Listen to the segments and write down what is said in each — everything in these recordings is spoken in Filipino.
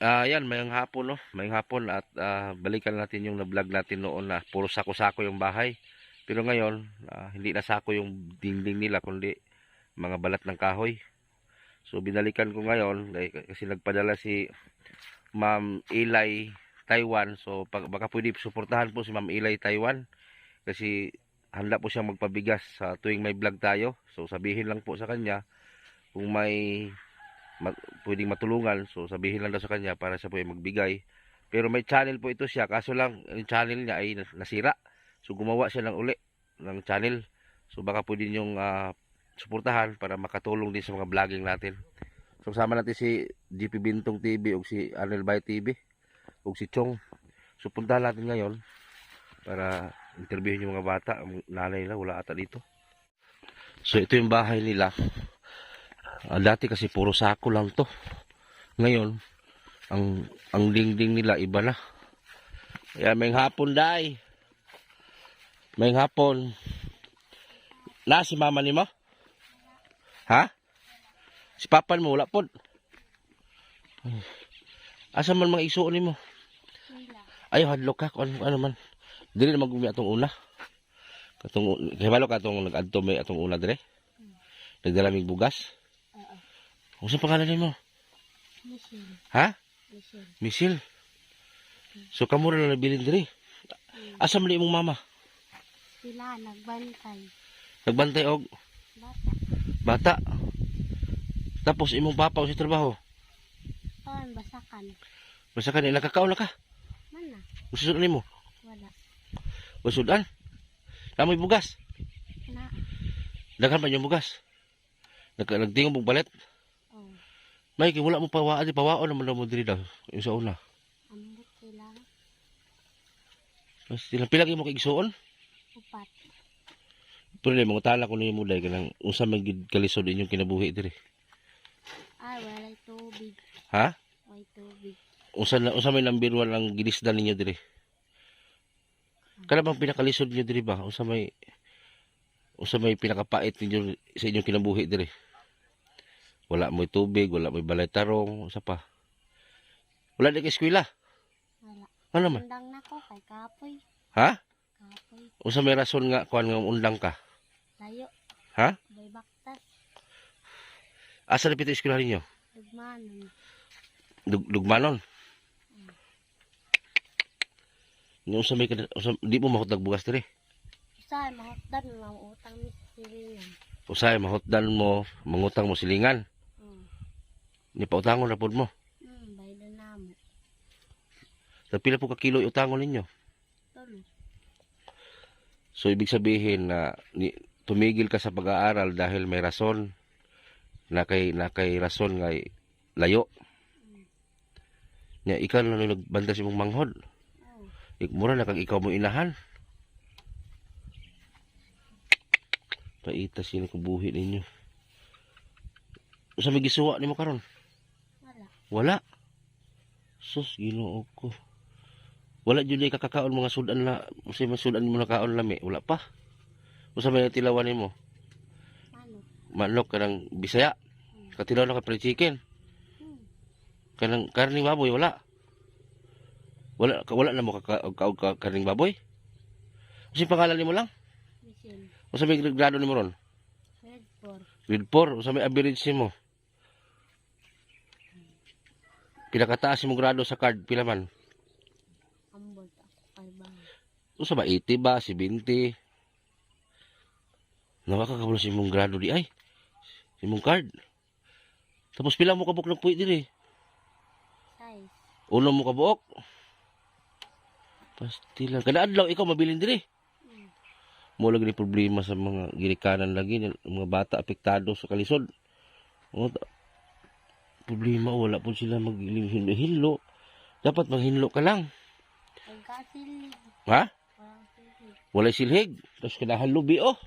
Yan, mayang hapon, no? Mayang hapon at balikan natin yung na-vlog natin noon na puro sako-sako yung bahay. Pero ngayon, hindi na sako yung dingding nila, kundi mga balat ng kahoy. So, binalikan ko ngayon kasi nagpadala si Ma'am Ilay Taiwan. So, baka pwede suportahan po si Ma'am Ilay Taiwan kasi handa po siyang magpabigas sa tuwing may vlog tayo. So, sabihin lang po sa kanya kung may pwedeng matulungan, so sabihin lang daw sa kanya para siya po ay magbigay. Pero may channel po ito siya, kaso lang yung channel niya ay nasira. So gumawa siya ng uli ng channel. So baka pwede niyong suportahan para makatulong din sa mga vlogging natin. So kasama natin si GP Bintong TV o si Arnel Bay TV o si Chong. So puntahan natin ngayon para interviewin yung mga bata. Ang nanay nila wala ata dito. So ito yung bahay nila. Dati kasi puro sako lang to. Ngayon, ang dingding nila iba na. Kaya may hapon day. May hapon. Na si mama ni mo? Ha? Si papan mo wala pod. Asa man mga isuon nimo? Ayo hadlok ka kung ano man. Dili na magumi atong una. Katong kahibalo ka atong nag-adto may atong una dire. Nagdala mig bugas. Unsa pangalan nimo? Misil. Ha? Misil. Misil. So kamo ra na nabilin diri. Asa man imong mama? Sila nagbantay. Nagbantay og Bata. bata. Tapos imong papa sa trabaho. Kaon basakan. Basta ka nila kakao na ka. Mana? Ususod nimo. Wala. Usudan. Namoy bugas. Na. Daghan pa yung bugas. Nagtingog mong balet. Oh. May kay wala mo pawaan di pawaon naman mo diri daw. Yung sa una. Ambot sila. Mas sila pila kay mo kay igsuon. Upat. Pero ni mga tala ko ni mo dai kanang unsa man gid kalisod inyong kinabuhi diri. Ay, walay tubig. Ha? Walay tubig. Unsa may number 1 ang ginisdan ninyo diri? Kana bang pinakalisod niyo diri ba? Unsa may pinakapait ninyo sa inyong kinabuhi diri? Wala mo'y tubig, wala mo'y balay tarong, unsa pa? Wala di ka eskwela? Wala. Ano man? Undang na ko kay kapoy. Ha? Kapoy. Unsa may rason nga kuan nga undang ka? Layo. Ha? Bay baktas. Asa na pito eskwela ninyo? Dugmanon. Dugmanon. Unsa may di mo mahutdag bugas diri? Usay mahotdan ng utang ni Sirian. Usay mahutdan mo, mangutang mo silingan. Ni pautangon ra pud mo. Bayad na mo. Sa pila po ka kilo utangon ninyo? Tulo. So ibig sabihin na tumigil ka sa pag-aaral dahil may rason na kay rason nga layo. Nya ikaw na nagbanda sa imong manghod. Mura na kag ikaw mo inahan. Paita sino ko buhi ninyo. Sa may gisuwa nimo karon? Wala. Wala. Sus Ginoo ko. Wala jud ni kakakaon mga sudan na, usa man sudan mo nakaon lami, wala pa. Usa may tilawan nimo? Manok. Manok kanang Bisaya. Katilaw na ka fried chicken. Kanang karning baboy wala. Wala na mo ka karning baboy. Usa pangalan nimo lang? Misil. Usa may grado nimo ron? Grade 4. Grade 4, usa may average nimo? Pila kataas imong grado sa card pila man? Ambot ako kay bang. Usa ba 80 ba, 70? Nakakabalo sa imong grado di ay. Imong card. Tapos pila mo kabuk nagpuy diri? Size. Uno mo kabuok. Pastilan. Kada adlaw ikaw mabilin diri. Mo lagi ni problema sa mga girikanan lagi mga bata apektado sa kalisod. Problema wala po sila maghinlo. Dapat maghinlo ka lang. Pagkasilig. Ha? Walang silig. Walay silhig. Tapos kadahan lubi oh.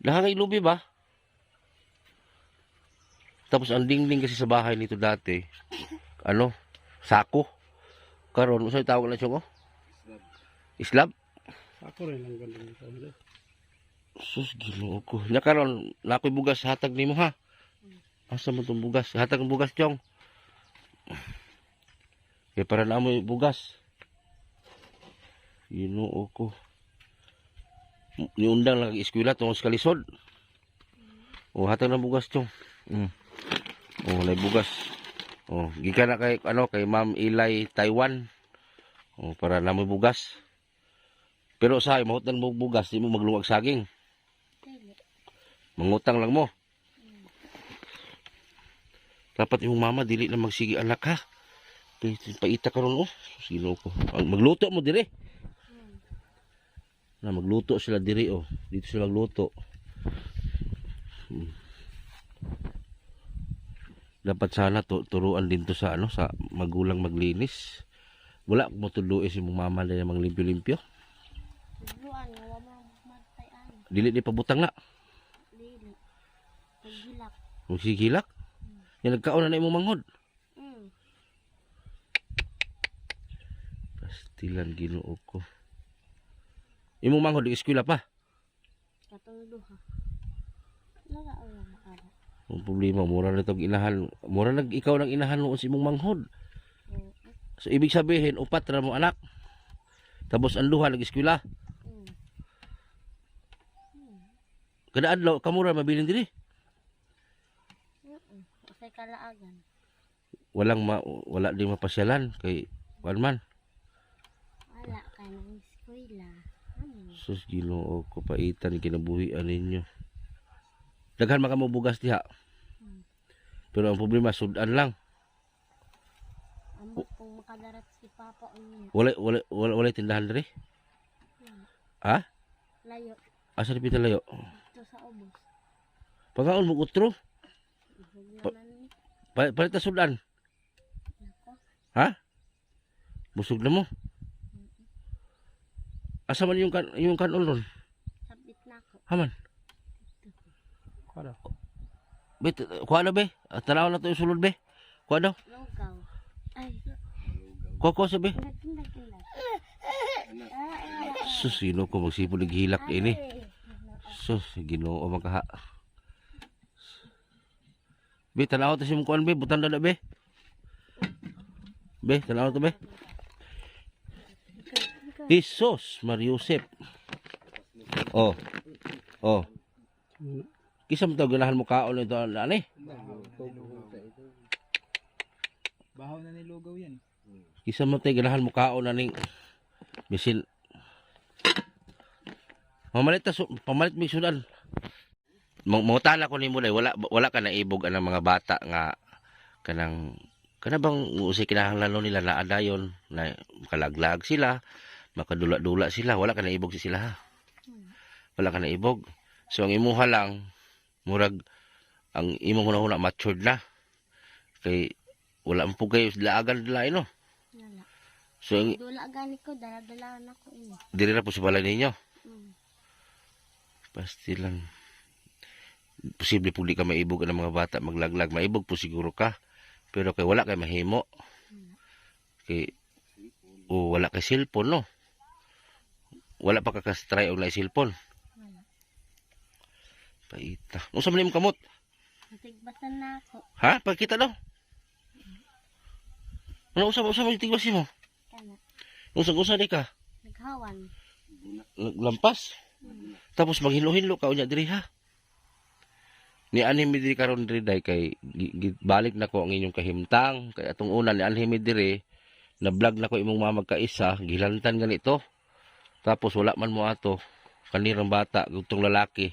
Dahangay lubi ba? Tapos ang dingding kasi sa bahay nito dati, ano, sako. Karon, usay tawag na siya ko? Islab? Ako rin ang ganda nito. Sus, Ginoo ko. Nya karon, nakoy bugas hatag nimo ha. Asa man tong bugas? Hatag ang bugas, Chong. Kay para na mo bugas. Ginoo ko. Niundang lang eskwela tungod sa kalisod. O hatag na bugas chong. O lay bugas. O gikan na kay kay Ma'am Ilay Taiwan. O para na mo bugas. Pero sa mahot na mo bugas, di mo maglungag saging. Dili. Mangutang lang mo. Dapat yung mama dili na magsigi anak ha. Paita karon oh. Sino ko. Magluto mo dire. Na magluto sila diri oh. Dito sila magluto. Dapat sana turuan din to sa sa magulang maglinis. Wala mo tuduin si mong mama na mang limpyo-limpyo. Luan nga wala magtayan. Dili di pabutang na. Dili. Paghilak. Magsigilak. Yan nagkaon na imong manghod. Pastilan Ginoo ko. Imong manghod di eskwela pa. Katong duha. Nara makara. Ang problema mura na tong inahan. Mura nag ikaw nang inahan noon si imong manghod. So ibig sabihin upat ra mo anak. Tapos ang duha nag-eskwela. Kada adlaw kamura mabilin diri. Usay kalaagan. Wala di mapasyalan kay kuan man. Wala ka ng eskwela. Sus Ginoo ko paitan kinabuhian ninyo. Daghan man kamo bugas diha. Pero ang problema sudan lang. Amo kung makadarat si Papa unya. Wala tindahan diri. Ha? Layo. Asa di pita layo? Ito sa ubos. Pagaon mo utro. Naman ni. Palit na sudan. Nako. Ha? Busog na mo. Asa man yung kanon ron? Sabit na ako. Haman. Kada. Bet, kuha na be. Tanaw na to yung sulod be. Kuha daw. Lugaw. Ay. Kuha sabi. Tindag. Sus, sino ko magsipod naghilak ini. Sus, Ginoo makaha. Be, tanaw to si mong kuhan be. Butan na be. Be, tanaw to be. Jesus, Mariusep. Oh. Oh. Kisa mo ito, ganahan mo kaon ito, ani? Bahaw na nilugaw yan. Kisa mo ito, ganahan mo kaon, ani? Bisin. Pamalit mo sudan. Mangutala ko ni mo dai, wala ka na ibog ang mga bata nga kana bang usay kinahanglan nila na adayon na makalaglag sila, makadula-dula sila, wala ka na ibog sila ha. Wala ka na ibog. So ang imuha lang murag ang imong hunahuna matured na. Kay wala man pugay laagan dila no. Wala. So ang Dula gani ko, dala-dalaan ako ini. diri na po sa balay ninyo. Mm. Pastilan. Posible po di ka maibog ang mga bata maglaglag. Maibog po siguro ka. Pero kay wala kay mahimo. Kay wala kay cellphone no. Wala pa kakastry og na cellphone. Wala. Paita. Unsa man imong kamot? Natigbatan na ako. Ha? Pagkita daw. Ano usa man tigwas mo? Kana. Unsa di ka? Naghawan. Lampas. Tapos maghinlo-hinlo ka unya diri ha. Ni anime diri karon diri day kay balik na ko ang inyong kahimtang kay atong una ni anime diri na vlog na ko imong mamag kaisa gilantan ganito. Tapos wala man mo ato kanirang bata gutong lalaki.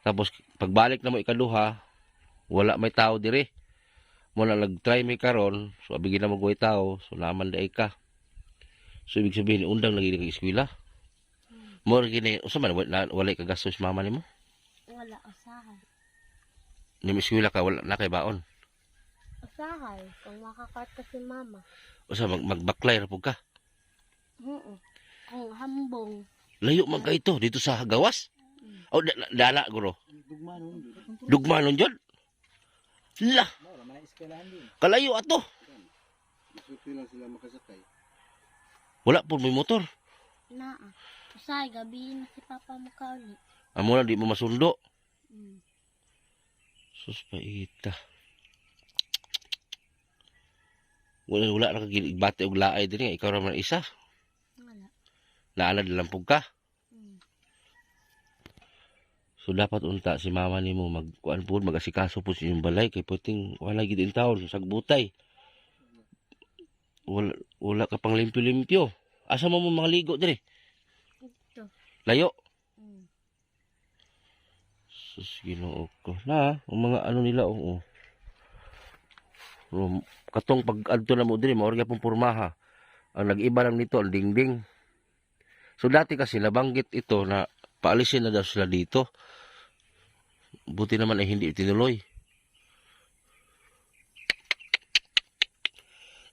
Tapos pagbalik na mo ikaduha wala may tao diri. Mo na nag-try mi karon so abigi na mo goy tao so naman day ka. So ibig sabihin undang lagi kag eskwela. Mo gini usa man wala ka gastos mama nimo? Wala usahay. Ni eskwela ka wala na kay baon. Usahay. Kung makakart ka si mama. Usa magbaklay ra pug ka. Kung hambong. Layo man ka ito dito sa gawas. O dala guro. Dugmanon jud. La, Wala man eskwelahan din. kalayo ato. Sila makasakay. Wala po may motor. Naa. Usahay. Gabi na si Papa mo ka ulit. Amo na di mo masundo. Mm. Sus paita. Wala na kagigbate og laay diri nga ikaw ra man isa. Wala. Naanad lampog ka. Mm. So dapat unta si mama nimo magkuan pud magasikaso pud sa inyong balay kay puting wala gid in taon sa butay. Wala ka pang limpyo-limpyo. Asa mo mga ligo diri? Ito. Layo. Mm. Sus Ginoo ko. Na, ang mga ano nila oo. Katong pag adto na mo diri mao gyud pong pormaha. Ang nag-iba lang nito ang dingding. So dati kasi nabanggit ito na paalisin na daw sila dito. Buti naman ay hindi tinuloy.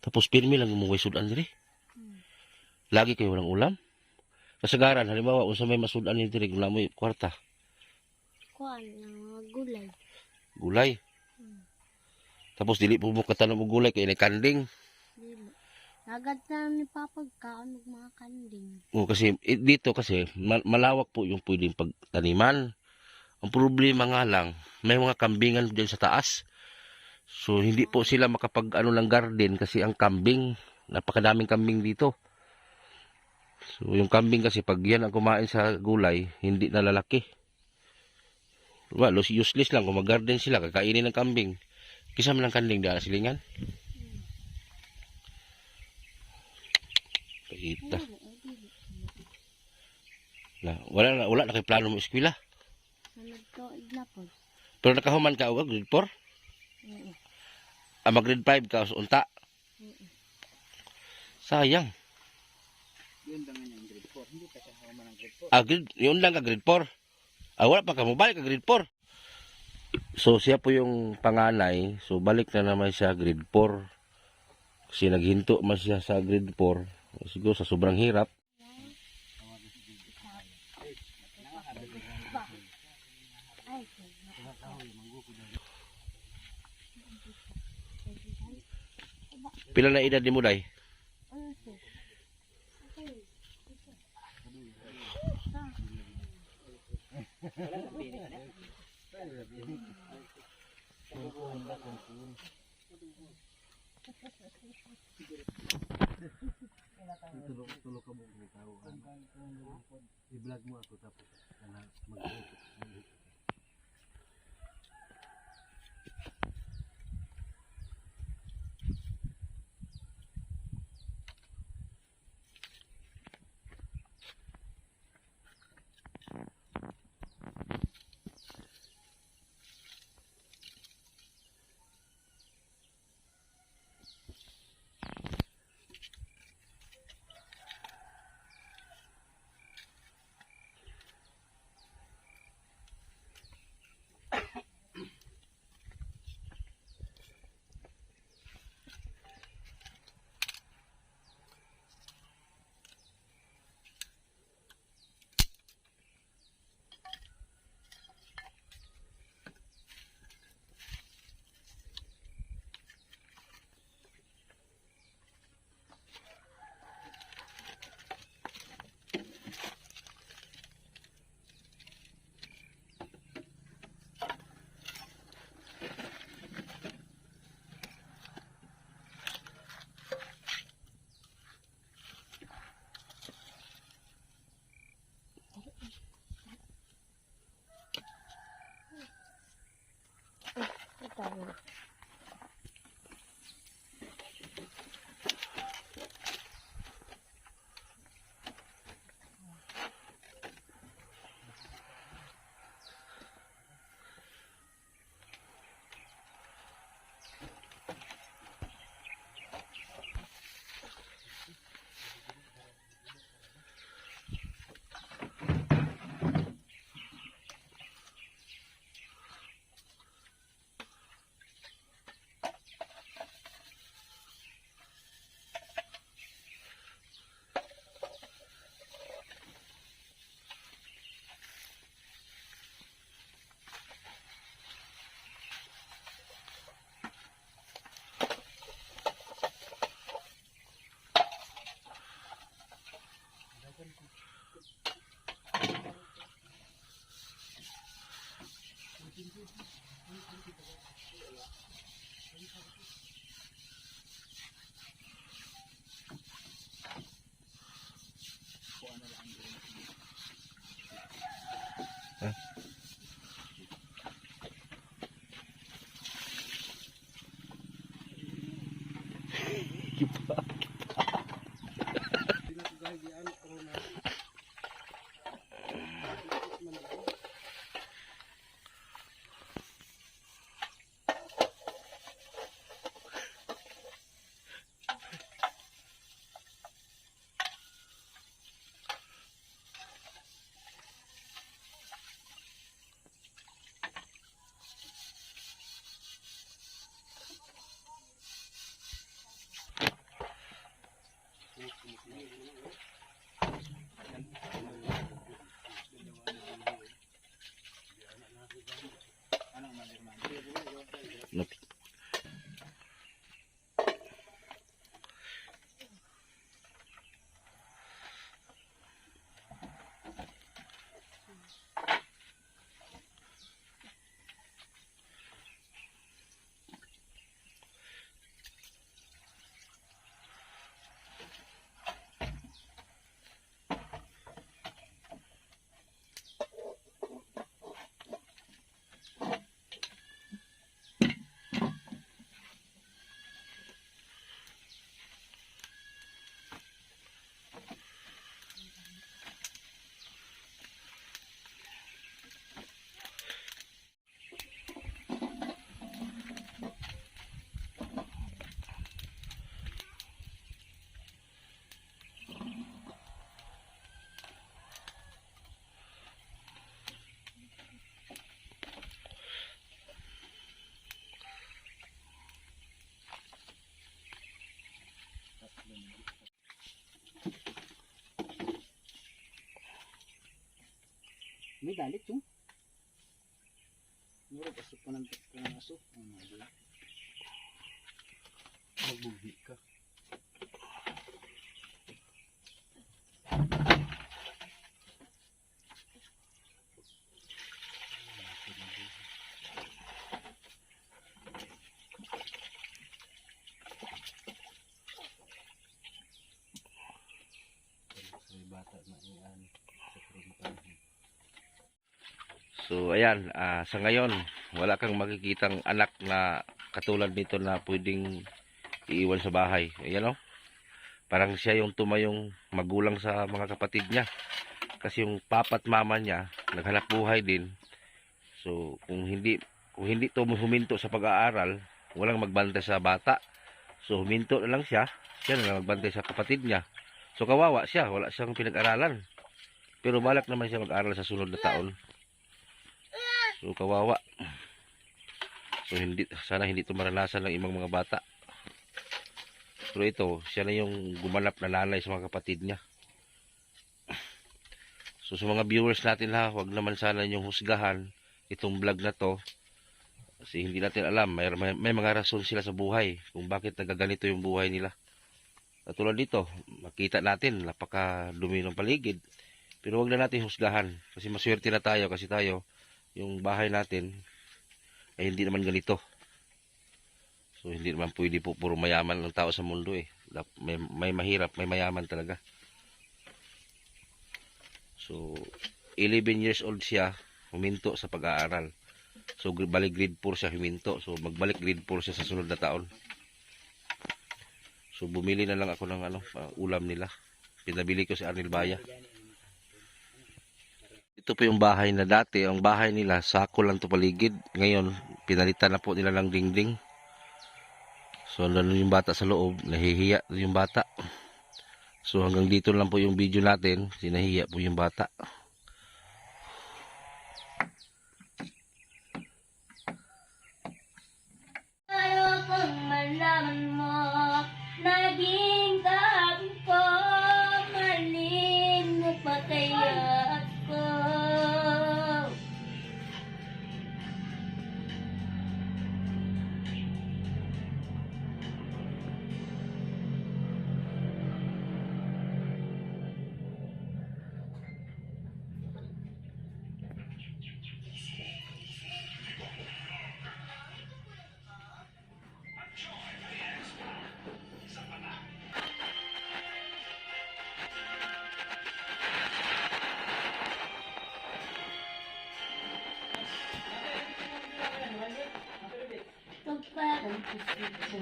Tapos pirmi lang mo sudan diri. Mm. Lagi kayo walang ulam. Kasagaran halimbawa unsa may masudan ni diri kung mo kwarta. Kuan ng mga gulay. Gulay. Mm. Tapos dili po mo katanom og gulay kay kanding. Dili. Agad na ni Papa kaon og mga kanding. O kasi dito kasi malawak po yung pwedeng pagtaniman. Ang problema nga lang, may mga kambingan diyan sa taas. So hindi po sila makapag ano ng garden kasi ang kambing, napakadaming kambing dito. So yung kambing kasi pag yan ang kumain sa gulay, hindi na lalaki. Well, useless lang kung mag-garden sila, kakainin ng kambing. Kisa man ng kanding daan silingan. Kita. Dili. Wala na kay plano mo eskwela. Sunod to ignapod. Pero nakahuman ka og grade 4? Oo. Mag grade 5 ka sa unta. Sayang. Yun lang nga yung grade 4. Hindi pa siya human ng grade 4. Yun lang ka grade 4. Wala pa ka mo balik ka grade 4. So siya po yung panganay. So balik na naman siya grade 4. Kasi naghinto man siya sa grade 4. Siguro sa sobrang hirap. Pila na edad ni mo day? Tulog ka mo ng tao. I-vlog mo ako tapos mag May dalit yung. Murag aso pa ng aso. Magbuhi ka. May bata na iyan sa kuruntan. So ayan, sa ngayon wala kang makikitang anak na katulad nito na pwedeng iiwan sa bahay. Ayan o. Parang siya yung tumayong magulang sa mga kapatid niya. Kasi yung papa at mama niya naghanap buhay din. So kung hindi to huminto sa pag-aaral, walang magbantay sa bata. So huminto na lang siya na lang magbantay sa kapatid niya. So kawawa siya, wala siyang pinag-aralan. Pero balak naman siya mag-aral sa sunod na taon. So kawawa. So sana hindi ito maranasan ng ibang mga bata. Pero ito, siya na yung gumanap na nanay sa mga kapatid niya. So sa mga viewers natin ha, wag naman sana yung husgahan itong vlog na to. Kasi hindi natin alam, may mga rason sila sa buhay kung bakit nagaganito yung buhay nila. Katulad dito, makita natin napakadumi ng paligid. Pero wag na natin husgahan kasi maswerte na tayo kasi tayo yung bahay natin ay hindi naman ganito. So hindi naman pwede po puro mayaman ng tao sa mundo eh. May mahirap, may mayaman talaga. So 11 years old siya, huminto sa pag-aaral. So balik grade 4 siya huminto. So magbalik grade 4 siya sa sunod na taon. So bumili na lang ako ng ulam nila. Pinabili ko si Arnel Baya. Ito po yung bahay na dati. Ang bahay nila, sako lang to paligid. Ngayon, pinalitan na po nila ng dingding. So, ano yung bata sa loob, nahihiya yung bata. So, hanggang dito lang po yung video natin. Sinahiya po yung bata. Ayokong malaman mo, naging tabi ko, mahalin mo pa kaya ako. Ito pa ang puso ko.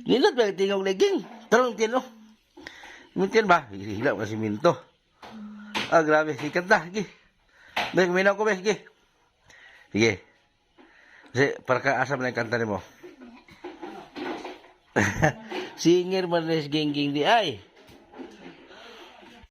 Nindot ba yung tingog leging? Tarong tino. Mintin ba? Hilap kasi minto. Ah, grabe. Sikat na. Sige. Bek, minaw ko, Bek. Sige. Sige. Kasi, para ka asam na yung kanta ni mo. Singer man res geng di ay.